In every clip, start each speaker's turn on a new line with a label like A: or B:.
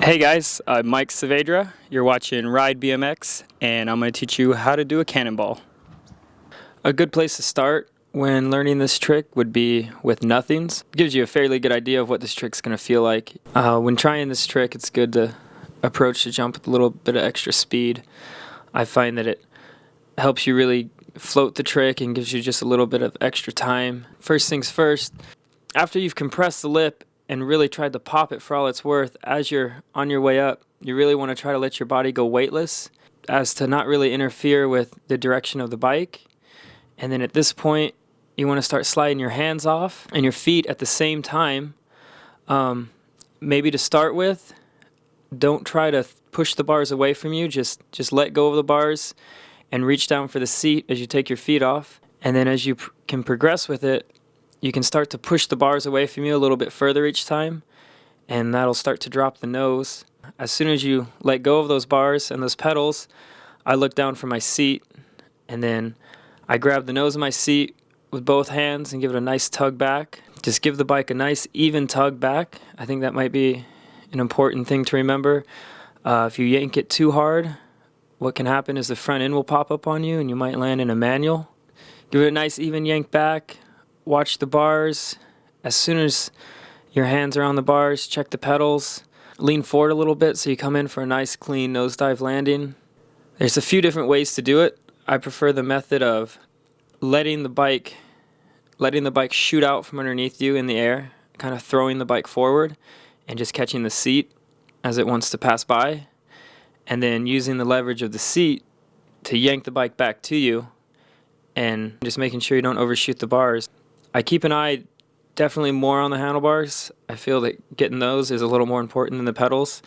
A: Hey guys, I'm Mike Saavedra. You're watching Ride BMX, and I'm going to teach you how to do a cannonball. A good place to start when learning this trick would be with nothings. It gives you a fairly good idea of what this trick's going to feel like. When trying this trick, it's good to approach the jump with a little bit of extra speed. I find that it helps you really float the trick and gives you just a little bit of extra time. First things first, after you've compressed the lip and really tried to pop it for all it's worth, as you're on your way up, you really want to try to let your body go weightless as to not really interfere with the direction of the bike. And then at this point, you want to start sliding your hands off and your feet at the same time. Maybe to start with, don't try to push the bars away from you. Just let go of the bars and reach down for the seat as you take your feet off. And then as you can progress with it, you can start to push the bars away from you a little bit further each time, and that'll start to drop the nose. As soon as you let go of those bars and those pedals, I look down for my seat, and then I grab the nose of my seat with both hands and give it a nice tug back. Just give the bike a nice even tug back. I think that might be an important thing to remember. If you yank it too hard, what can happen is the front end will pop up on you and you might land in a manual. Give it a nice even yank back. Watch the bars. As soon as your hands are on the bars, check the pedals. Lean forward a little bit so you come in for a nice clean nosedive landing. There's a few different ways to do it. I prefer the method of letting the bike shoot out from underneath you in the air, kind of throwing the bike forward and just catching the seat as it wants to pass by, and then using the leverage of the seat to yank the bike back to you and just making sure you don't overshoot the bars. I keep an eye definitely more on the handlebars. I feel that getting those is a little more important than the pedals.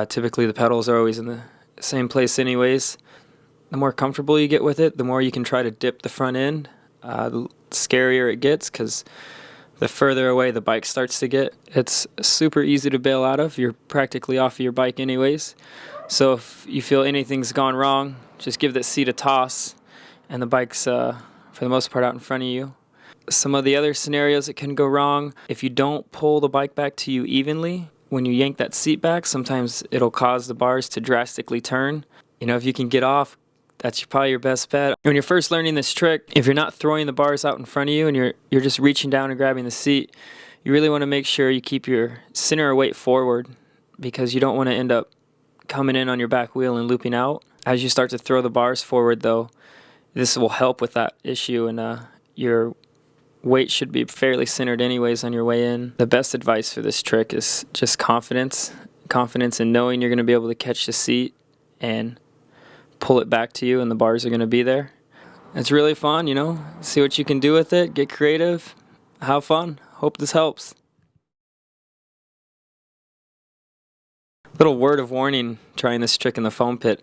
A: Typically the pedals are always in the same place anyways. The more comfortable you get with it, the more you can try to dip the front end. The scarier it gets because the further away the bike starts to get. It's super easy to bail out of. You're practically off of your bike anyways. So if you feel anything's gone wrong, just give that seat a toss and the bike's for the most part out in front of you. Some of the other scenarios that can go wrong, if you don't pull the bike back to you evenly, when you yank that seat back, sometimes it'll cause the bars to drastically turn. If you can get off, that's probably your best bet. When you're first learning this trick, if you're not throwing the bars out in front of you and you're just reaching down and grabbing the seat, you really want to make sure you keep your center of weight forward because you don't want to end up coming in on your back wheel and looping out. As you start to throw the bars forward, though, this will help with that issue, and your weight should be fairly centered anyways on your way in. The best advice for this trick is just confidence. Confidence in knowing you're going to be able to catch the seat and pull it back to you and the bars are going to be there. It's really fun, see what you can do with it, get creative, have fun. Hope this helps. Little word of warning trying this trick in the foam pit.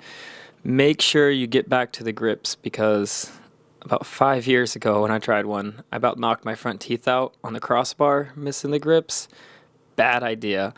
A: Make sure you get back to the grips because about 5 years ago when I tried one, I about knocked my front teeth out on the crossbar, missing the grips. Bad idea.